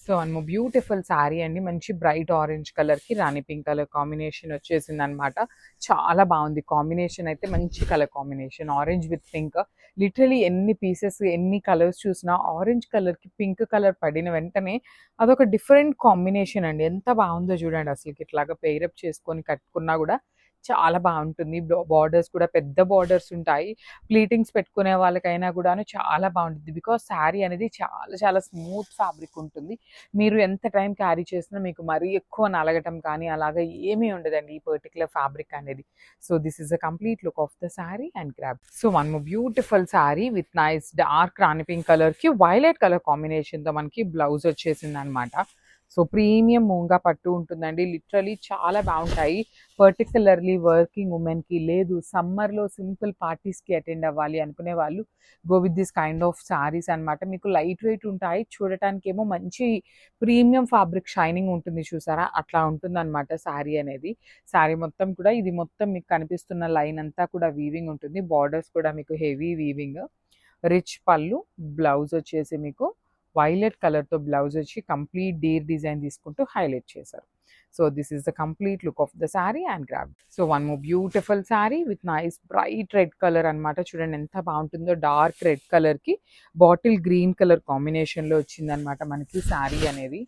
So అన్మో beautiful sari అండి. మంచి bright orange కలర్‌కి రాణి పింక్ కలర్ కాంబినేషన్ వచ్చేసిందనమాట. చాలా బాగుంది కాంబినేషన్ అయితే, మంచి colour combination orange with pink. Literally ఎన్ని పీసెస్, ఎన్ని కలర్స్ చూసినా ఆరెంజ్ కలర్‌కి పింక్ కలర్ పడిన వెంటనే అదొక డిఫరెంట్ కాంబినేషన్ అండి. ఎంత బాగుందో చూడండి అసలుకి. ఇట్లాగా పెయిరప్ చేసుకొని కట్టుకున్నా కూడా చాలా బాగుంటుంది. బార్డర్స్ కూడా పెద్ద బార్డర్స్ ఉంటాయి. ప్లీటింగ్స్ పెట్టుకునే వాళ్ళకైనా కూడాను చాలా బాగుంటుంది. బికాజ్ శారీ అనేది చాలా చాలా స్మూత్ ఫ్యాబ్రిక్ ఉంటుంది. మీరు ఎంత టైం క్యారీ చేసినా మీకు మరీ ఎక్కువ నలగటం కానీ అలాగా ఏమీ ఉండదండి ఈ పర్టికులర్ ఫ్యాబ్రిక్ అనేది. So this is a complete look of the sari and grab. So one more beautiful sari with nice dark Rani pink కలర్కి వైలెట్ కలర్ కాంబినేషన్తో మనకి బ్లౌజ్ వచ్చేసింది అనమాట. సో ప్రీమియం మూంగా పట్టు ఉంటుందండి. లిటరలీ చాలా బాగుంటాయి. పర్టికులర్లీ వర్కింగ్ ఉమెన్కి, లేదు సమ్మర్లో సింపుల్ పార్టీస్కి అటెండ్ అవ్వాలి అనుకునే వాళ్ళు go with this kind of saris అనమాట. మీకు లైట్ వెయిట్ ఉంటాయి, చూడటానికి ఏమో మంచి ప్రీమియం ఫ్యాబ్రిక్ షైనింగ్ ఉంటుంది చూసారా, అట్లా ఉంటుంది అనమాట శారీ అనేది. శారీ మొత్తం కూడా ఇది మొత్తం మీకు కనిపిస్తున్న లైన్ అంతా కూడా వీవింగ్ ఉంటుంది. బార్డర్స్ కూడా మీకు హెవీ వీవింగ్. రిచ్ పళ్ళు, బ్లౌజ్ వచ్చేసి మీకు వైలెట్ కలర్తో బ్లౌజ్ వచ్చి కంప్లీట్ డీర్ డిజైన్ తీసుకుంటూ హైలైట్ చేశారు. So this is the complete look of the sari and grab. So one more beautiful sari with nice bright red colour అనమాట. చూడండి ఎంత బాగుంటుందో. డార్క్ రెడ్ కలర్కి బాటిల్ గ్రీన్ కలర్ కాంబినేషన్లో వచ్చిందనమాట మనకి శారీ అనేది.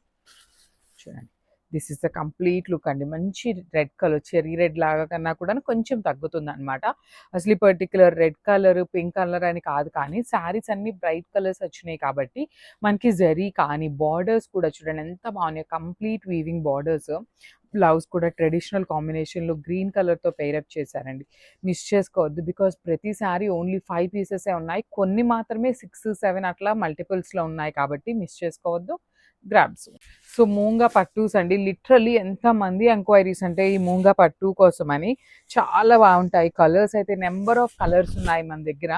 చూడండి this is the complete look అండి. మంచి రెడ్ కలర్, చెరీ రెడ్ లాగా కన్నా కూడా కొంచెం తగ్గుతుంది అనమాట. అసలు ఈ particular red colour, pink colour అని కాదు, కానీ శారీస్ అన్ని బ్రైట్ కలర్స్ వచ్చినాయి కాబట్టి మనకి జరీ కానీ బార్డర్స్ కూడా చూడండి ఎంత బాగున్నాయి. Complete weaving borders. బ్లౌజ్ కూడా ట్రెడిషనల్ కాంబినేషన్లో గ్రీన్ కలర్తో పెయిరప్ చేశారండి. మిస్ చేసుకోవద్దు, బికాజ్ ప్రతి శారీ ఓన్లీ 5 పీసెసే ఉన్నాయి. కొన్ని మాత్రమే 6, 7 అట్లా మల్టిపుల్స్లో ఉన్నాయి కాబట్టి మిస్ చేసుకోవద్దు. గ్రాబ్స్. సో మూంగా పట్టూస్ అండి. లిటరలీ ఎంతమంది ఎంక్వైరీస్ అంటే ఈ మూంగా పట్టు కోసమని. చాలా బాగుంటాయి. కలర్స్ అయితే నెంబర్ ఆఫ్ కలర్స్ ఉన్నాయి మన దగ్గర.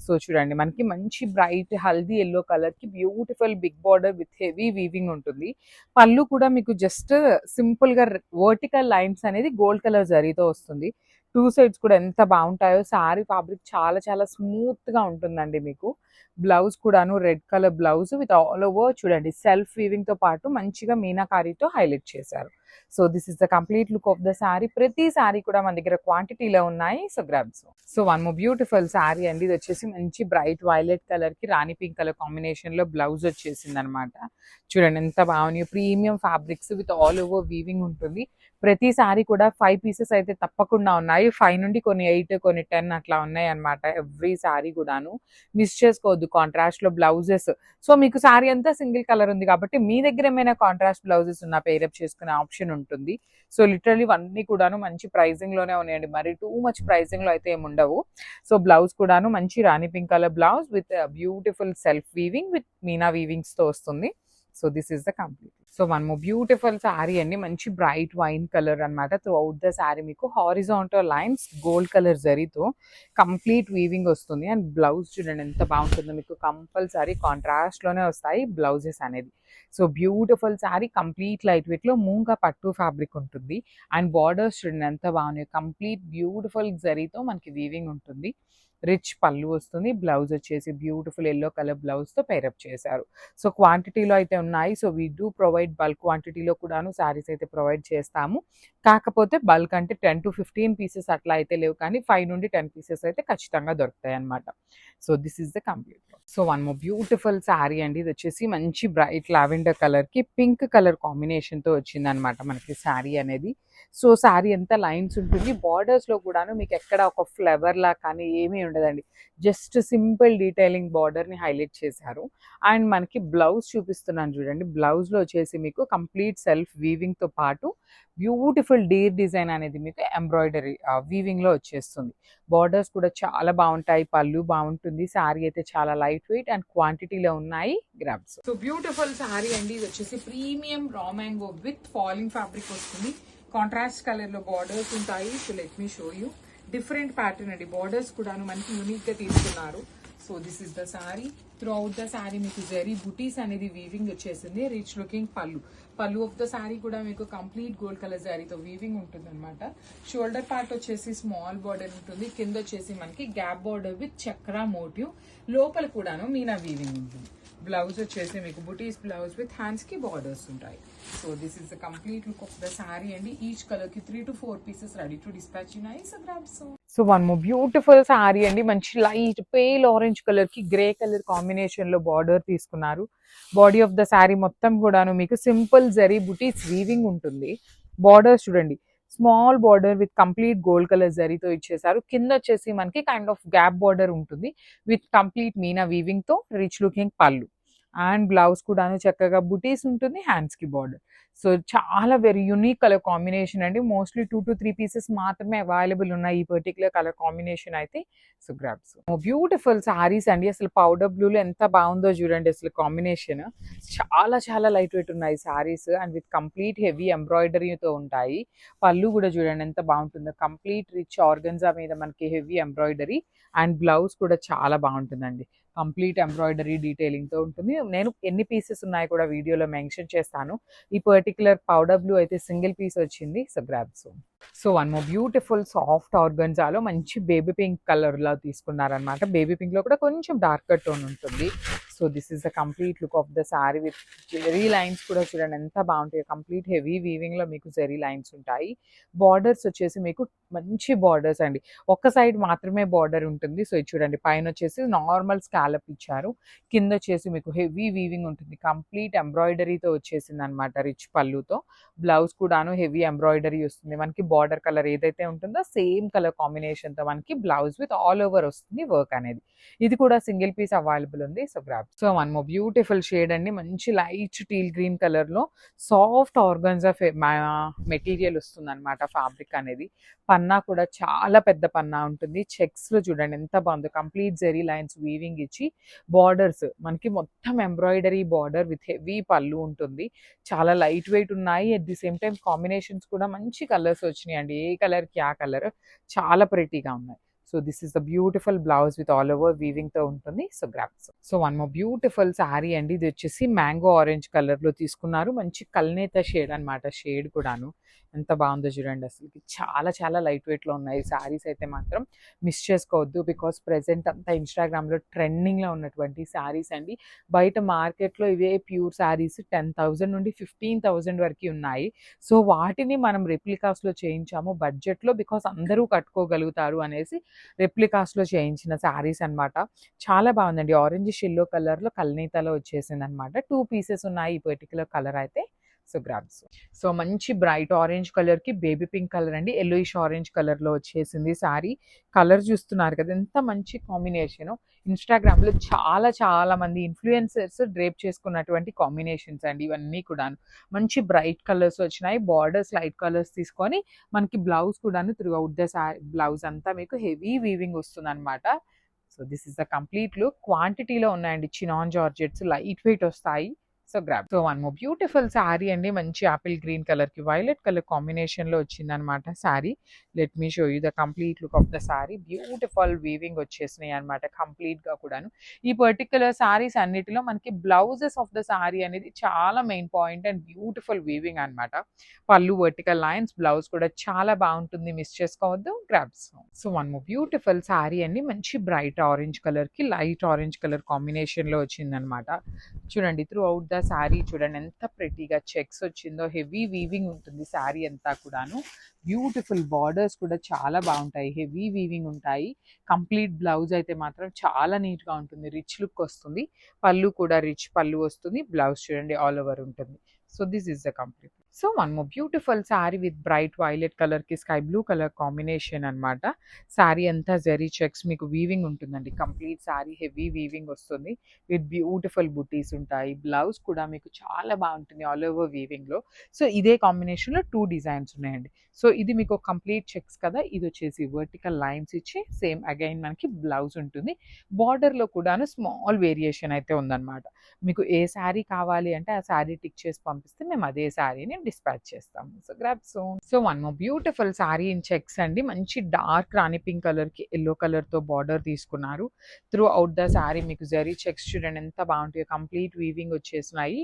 సో చూడండి మనకి మంచి బ్రైట్ హల్దీ ఎల్లో కలర్కి beautiful big border with heavy weaving ఉంటుంది. పళ్ళు కూడా మీకు జస్ట్ సింపుల్గా వర్టికల్ లైన్స్ అనేది గోల్డ్ కలర్ జరీతో వస్తుంది. 2 సైడ్స్ కూడా ఎంత బాగుంటాయో. శారీ ఫ్యాబ్రిక్ చాలా చాలా స్మూత్గా ఉంటుందండి మీకు. బ్లౌజ్ కూడాను red colour blouse with all over చూడండి సెల్ఫ్ వీవింగ్తో పాటు మంచిగా మీనాకారీతో హైలైట్ చేశారు. So this is the complete look of the sari. ప్రతి శారీ కూడా మన దగ్గర క్వాంటిటీలో ఉన్నాయి. So grabs. So one more beautiful sari అండి. ఇది వచ్చేసి మంచి బ్రైట్ వైలెట్ కలర్కి రాణి పింక్ కలర్ కాంబినేషన్లో బ్లౌజ్ వచ్చేసింది అనమాట. చూడండి ఎంత బాగున్నాయి. Premium fabrics with all over weaving ఉంటుంది. ప్రతి శారీ కూడా 5 పీసెస్ అయితే తప్పకుండా ఉన్నాయి. 5 నుండి కొన్ని 8, కొన్ని 10 అట్లా ఉన్నాయి అనమాట. ఎవ్రీ శారీ కూడాను మిస్ చేసుకోవద్దు. కాంట్రాస్ట్లో బ్లౌజెస్. సో మీకు శారీ అంతా సింగిల్ కలర్ ఉంది కాబట్టి మీ దగ్గర ఏమైనా కాంట్రాస్ట్ బ్లౌజెస్ ఉన్న పేరప్ చేసుకునే ఆప్షన్ ఉంటుంది. సో లిటరలీ అన్నీ కూడాను మంచి ప్రైజింగ్లోనే ఉన్నాయండి. మరి టూ మచ్ ప్రైజింగ్లో అయితే ఏమి ఉండవు. సో బ్లౌజ్ కూడాను మంచి rani pink colour blouse with beautiful self weaving with మీనా వీవింగ్స్తో వస్తుంది. So this is the complete. So one more beautiful sari అండి. మంచి బ్రైట్ వైన్ కలర్ అనమాట. త్రూ అవుట్ ద శారీ మీకు హారిజాంటల్ లైన్స్ గోల్డ్ కలర్ జరీతో కంప్లీట్ వీవింగ్ వస్తుంది. అండ్ బ్లౌజ్ చూడండి ఎంత బాగుంటుందో. మీకు కంపల్సరీ కాంట్రాస్ట్లోనే వస్తాయి బ్లౌజెస్ అనేది. So beautiful sari, complete light వెయిట్లో మూంగా పట్టు ఫ్యాబ్రిక్ ఉంటుంది. అండ్ బార్డర్స్ చూడండి ఎంత బాగున్నాయి. కంప్లీట్ బ్యూటిఫుల్ జరీతో మనకి వీవింగ్ ఉంటుంది. రిచ్ పళ్ళు వస్తుంది. బ్లౌజ్ వచ్చేసి బ్యూటిఫుల్ ఎల్లో కలర్ బ్లౌజ్తో పేరప్ చేశారు. సో క్వాంటిటీలో అయితే ఉన్నాయి. So we do provide bulk క్వాంటిటీలో కూడాను శారీస్ అయితే ప్రొవైడ్ చేస్తాము. కాకపోతే బల్క్ అంటే 10 to 15 పీసెస్ అట్లా అయితే లేవు, కానీ 5 నుండి 10 పీసెస్ అయితే ఖచ్చితంగా దొరుకుతాయి అనమాట. So this is the complete. So one more beautiful sari అండి. ఇది వచ్చేసి మంచి బ్రైట్ లావెండర్ కలర్కి పింక్ కలర్ కాంబినేషన్తో వచ్చిందనమాట మనకి శారీ అనేది. సో శారీ అంతా లైన్స్ ఉంటుంది. బార్డర్స్లో కూడాను మీకు ఎక్కడ ఒక ఫ్లవర్ లా కానీ ఏమీ ఉండదండి. జస్ట్ సింపుల్ డీటెయిలింగ్ బార్డర్ని హైలైట్ చేశారు. అండ్ మనకి బ్లౌజ్ చూపిస్తున్నాను చూడండి. బ్లౌజ్లో వచ్చేసి మీకు కంప్లీట్ సెల్ఫ్ వీవింగ్తో పాటు బ్యూటిఫుల్ డీర్ డిజైన్ అనేది మీకు ఎంబ్రాయిడరీ వీవింగ్లో వచ్చేస్తుంది. బార్డర్స్ కూడా చాలా బాగుంటాయి. పళ్ళు బాగుంటుంది. శారీ అయితే చాలా లైట్ వెయిట్ అండ్ క్వాంటిటీలో ఉన్నాయి. గ్రాబ్స్. సో బ్యూటిఫుల్ శారీ అండి. ఇది వచ్చేసి premium raw mango with falling fabric వస్తుంది. కాంట్రాస్ట్ కలర్లో బార్డర్స్ ఉంటాయి. So let me show you. Different pattern అండి. బార్డర్స్ కూడాను మనకి యూనిక్గా తీసుకున్నారు. So this is the sari. Throughout the sari మీకు జరీ బుటీస్ అనేది వీవింగ్ వచ్చేసింది. రిచ్ లుకింగ్ పళ్ళు ఆఫ్ ద శారీ కూడా మీకు కంప్లీట్ గోల్డ్ కలర్ శారీతో వీవింగ్ ఉంటుంది అనమాట. షోల్డర్ పార్ట్ వచ్చేసి స్మాల్ బార్డర్ ఉంటుంది. కింద వచ్చేసి మనకి gap border with chakra motive. లోపల కూడాను మీనా వీవింగ్ ఉంటుంది. బ్లౌజ్ వచ్చేసి మీకు బుటీస్ బ్లౌజ్ విత్ హ్యాండ్స్ కి బార్డర్స్ ఉంటాయి. So this is the complete look of the sari అండి. ఈచ్ కలర్ కి 3 to 4 pieces ready to dispatch ఉన్నాయి. So grab so. So one more beautiful sari అండి. మంచి లైట్ పేల్ ఆరెంజ్ కలర్ కి గ్రే కలర్ కాంబినేషన్ లో border తీసుకున్నారు. Body of the sari మొత్తం కూడాను మీకు సింపుల్ జరీ బుటీస్ వీవింగ్ ఉంటుంది. బార్డర్స్ చూడండి, small border with complete gold colour జరీతో ఇచ్చేసారు. కింద వచ్చేసి మనకి కైండ్ ఆఫ్ గ్యాప్ బార్డర్ ఉంటుంది విత్ కంప్లీట్ మీనా వీవింగ్ తో రిచ్ లుకింగ్ పళ్ళు. అండ్ బ్లౌజ్ కూడాను చక్కగా బుటీస్ ఉంటుంది, హ్యాండ్స్ కి బార్డర్. సో చాలా వెరీ యూనిక్ కలర్ కాంబినేషన్ అండి. మోస్ట్లీ 2 to 3 పీసెస్ మాత్రమే అవైలబుల్ ఉన్నాయి ఈ పర్టికులర్ కలర్ కాంబినేషన్ అయితే. సో గ్రాబ్స్ బ్యూటిఫుల్ సారీస్ అండి. అసలు పౌడర్ బ్లూలో ఎంత బాగుందో చూడండి అసలు కాంబినేషన్. చాలా చాలా లైట్ వెయిట్ ఉన్నాయి saris and with complete heavy ఎంబ్రాయిడరీతో ఉంటాయి. పళ్ళు కూడా చూడండి ఎంత బాగుంటుందో, కంప్లీట్ రిచ్ ఆర్గన్జా మీద మనకి హెవీ ఎంబ్రాయిడరీ. అండ్ బ్లౌజ్ కూడా చాలా బాగుంటుందండి, కంప్లీట్ ఎంబ్రాయిడరీ డీటెయిలింగ్ తో ఉంటుంది. నేను ఎన్ని పీసెస్ ఉన్నాయో కూడా వీడియోలో మెన్షన్ చేస్తాను. ఈ పర్టికులర్ పౌడర్ బ్లూ అయితే సింగిల్ పీస్ వచ్చింది. So grab so. So one more beautiful soft ఆర్గన్జాలో మంచి బేబీ పింక్ కలర్ లా తీసుకున్నారనమాట. బేబీ పింక్ లో కూడా కొంచెం డార్కర్ టోన్ ఉంటుంది. So this is the complete look of the sari with zari lines కూడా చూడండి ఎంత బాగుంటాయి. కంప్లీట్ హెవీ వీవింగ్ లో మీకు జెరీ లైన్స్ ఉంటాయి. బార్డర్స్ వచ్చేసి మీకు మంచి బార్డర్స్ అండి, ఒక్క సైడ్ మాత్రమే బార్డర్ ఉంటుంది. సో ఇది చూడండి, పైన వచ్చేసి నార్మల్ స్కాలప్ ఇచ్చారు, కింద వచ్చేసి మీకు హెవీ వీవింగ్ ఉంటుంది. కంప్లీట్ ఎంబ్రాయిడరీతో వచ్చేసింది అనమాట రిచ్ పళ్ళుతో. బ్లౌజ్ కూడాను హెవీ ఎంబ్రాయిడరీ వస్తుంది. మనకి బార్డర్ కలర్ ఏదైతే ఉంటుందో సేమ్ కలర్ కాంబినేషన్ తో మనకి బ్లౌజ్ విత్ ఆల్ ఓవర్ వస్తుంది వర్క్ అనేది. ఇది కూడా సింగిల్ పీస్ అవైలబుల్ ఉంది. So grab. So one more beautiful shade అండి, మంచి లైట్ టీల్ గ్రీన్ కలర్ లో సాఫ్ట్ ఆర్గన్జా మెటీరియల్ వస్తుంది అనమాట ఫ్యాబ్రిక్ అనేది. పన్నా కూడా చాలా పెద్ద పన్నా ఉంటుంది. చెక్స్ లో చూడండి ఎంత బాగుందో, కంప్లీట్ జెరీ లైన్స్ వీవింగ్ ఇచ్చి బార్డర్స్ మనకి మొత్తం ఎంబ్రాయిడరీ బార్డర్ విత్ హెవీ పళ్ళు ఉంటుంది. చాలా లైట్ వెయిట్ ఉన్నాయి. At the same time combinations కూడా మంచి కలర్స్ వచ్చినాయి అండి. ఏ కలర్ కి ఆ కలర్ చాలా ప్రెటీగా ఉన్నాయి. So this is the beautiful blouse with all over weaving తో ఉంటుంది. So grasp. So one more beautiful sari అండి. ఇది వచ్చేసి మ్యాంగో ఆరెంజ్ కలర్ లో తీసుకున్నారు. మంచి కల్నేత షేడ్ అనమాట. షేడ్ కూడాను ఎంత బాగుందో చూడండి, అసలు చాలా చాలా లైట్ వెయిట్ లో ఉన్నాయి శారీస్ అయితే మాత్రం మిస్ చేసుకోవద్దు. బికాస్ ప్రెసెంట్ అంతా ఇన్స్టాగ్రామ్ లో ట్రెండింగ్ లో ఉన్నటువంటి శారీస్ అండి. బయట మార్కెట్ లో ఇవే ప్యూర్ శారీస్ 10,000 నుండి 15,000 వరకు ఉన్నాయి. సో వాటిని మనం రెప్లికాస్ లో చేయించాము బడ్జెట్ లో, బికాస్ అందరూ కట్టుకోగలుగుతారు అనేసి రెప్లికాస్ లో చేయించిన శారీస్ అన్నమాట. చాలా బాగుందండి. ఆరెంజ్ షెల్లో కలర్ లో కల్నీతాలో వచ్చేసింది అనమాట. 2 పీసెస్ ఉన్నాయి ఈ పర్టికులర్ కలర్ అయితే. So grabs. సో మంచి బ్రైట్ ఆరెంజ్ కలర్ కి బేబీ పింక్ కలర్ అండి, ఎల్లోయిష్ ఆరెంజ్ కలర్ లో వచ్చేసింది సారీ. కలర్ చూస్తున్నారు కదా ఎంత మంచి కాంబినేషన్. ఇన్స్టాగ్రామ్ లో చాలా చాలా మంది ఇన్ఫ్లుయెన్సర్స్ డ్రేప్ చేసుకున్నటువంటి కాంబినేషన్స్ అండి ఇవన్నీ కూడా. మంచి బ్రైట్ కలర్స్ వచ్చినాయి. బార్డర్స్ లైట్ కలర్స్ తీసుకొని మనకి బ్లౌజ్ కూడాను త్రూ అవుట్ ద బ్లౌజ్ అంతా మీకు హెవీ వీవింగ్ వస్తుంది అనమాట. So this is the complete look. క్వాంటిటీలో ఉన్నాయండి చినాన్ జార్జెట్స్, లైట్ వెయిట్ వస్తాయి. So grab. So one more beautiful sari అండి, మంచి ఆపిల్ గ్రీన్ కలర్ కి వైలెట్ కలర్ కాంబినేషన్ లో వచ్చింది అనమాట sari. Let me show you the complete look of the sari. Beautiful weaving వచ్చేసినాయి అనమాట కంప్లీట్ గా కూడాను. ఈ పర్టికులర్ శారీస్ అన్నిటిలో మనకి బ్లౌజెస్ ఆఫ్ ద శారీ అనేది చాలా main point and beautiful weaving అనమాట. పళ్ళు వర్టికల్ లైన్స్, బ్లౌజ్ కూడా చాలా బాగుంటుంది, మిస్ చేసుకోవద్దు. Grabs. So one more beautiful sari అండి, మంచి బ్రైట్ ఆరెంజ్ కలర్ కి లైట్ ఆరెంజ్ కలర్ కాంబినేషన్ లో వచ్చింది అనమాట. చూడండి త్రూ అవుట్ ద శారీ చూడండి ఎంత ప్రెటీగా చెక్స్ వచ్చిందో. హెవీ వీవింగ్ ఉంటుంది శారీ అంతా కూడాను. బ్యూటిఫుల్ బార్డర్స్ కూడా చాలా బాగుంటాయి, హెవీ వీవింగ్ ఉంటాయి. కంప్లీట్ బ్లౌజ్ అయితే మాత్రం చాలా నీట్ గా ఉంటుంది, రిచ్ లుక్ వస్తుంది. పళ్ళు కూడా రిచ్ పళ్ళు వస్తుంది. బ్లౌజ్ చూడండి ఆల్ ఓవర్ ఉంటుంది. So this is the complete. So one more beautiful sari with bright violet colour కి స్కై బ్లూ కలర్ కాంబినేషన్ అనమాట. శారీ అంతా జెరీ చెక్స్ మీకు వీవింగ్ ఉంటుందండి. కంప్లీట్ శారీ హెవీ వీవింగ్ వస్తుంది విత్ బ్యూటిఫుల్ బుటీస్ ఉంటాయి. బ్లౌజ్ కూడా మీకు చాలా బాగుంటుంది ఆల్ ఓవర్ వీవింగ్ లో. సో ఇదే కాంబినేషన్ లో 2 డిజైన్స్ ఉన్నాయండి. సో ఇది మీకు కంప్లీట్ చెక్స్ కదా, ఇది వచ్చేసి వర్టికల్ లైన్స్ ఇచ్చి సేమ్ అగైన్ మనకి బ్లౌజ్ ఉంటుంది. బార్డర్ లో కూడాను స్మాల్ వేరియేషన్ అయితే ఉందన్నమాట. మీకు ఏ శారీ కావాలి అంటే ఆ శారీ టిక్ చేసి పంపిస్తే మేము అదే శారీని డిస్పాచ్ చేస్తాము. So grab son. So one more beautiful sari in checks అండి, మంచి డార్క్ రాణి పింక్ కలర్ కి ఎల్లో కలర్ తో బార్డర్ తీసుకున్నారు. త్రూ అవుట్ ద శారీ మీకు జరీ చెక్స్ చూడండి ఎంత బాగుంటాయి. కంప్లీట్ వీవింగ్ వచ్చేసినాయి.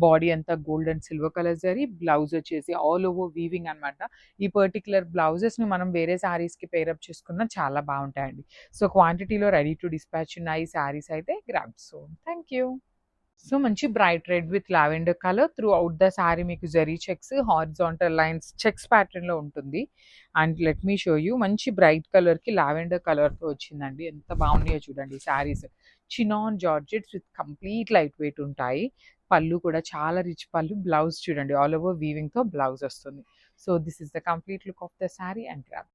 బాడీ అంతా gold and silver colour zari, blouse వచ్చేసి ఆల్ ఓవర్ వీవింగ్ అనమాట. ఈ పర్టికులర్ బ్లౌజెస్ ని మనం వేరే శారీస్ కి పేరప్ చేసుకున్నా చాలా బాగుంటాయండి. సో క్వాంటిటీలో రెడీ టు డిస్పాచ్ ఉన్నాయి శారీస్ అయితే. Grab. So thank you. So మంచి bright red with lavender colour throughout the sari మీకు zari checks, horizontal lines checks ప్యాటర్న్‌లో ఉంటుంది. And let me show you మంచి బ్రైట్ కలర్‌కి లావెండర్ కలర్‌తో వచ్చిందండి. ఎంత బాగున్నాయో చూడండి saris. Chinon georgettes with complete light weight ఉంటాయి. పళ్ళు కూడా చాలా రిచ్ పళ్ళు. బ్లౌజ్ చూడండి ఆల్ ఓవర్ వీవింగ్‌తో బ్లౌజ్ వస్తుంది. So this is the complete look of the sari and grab.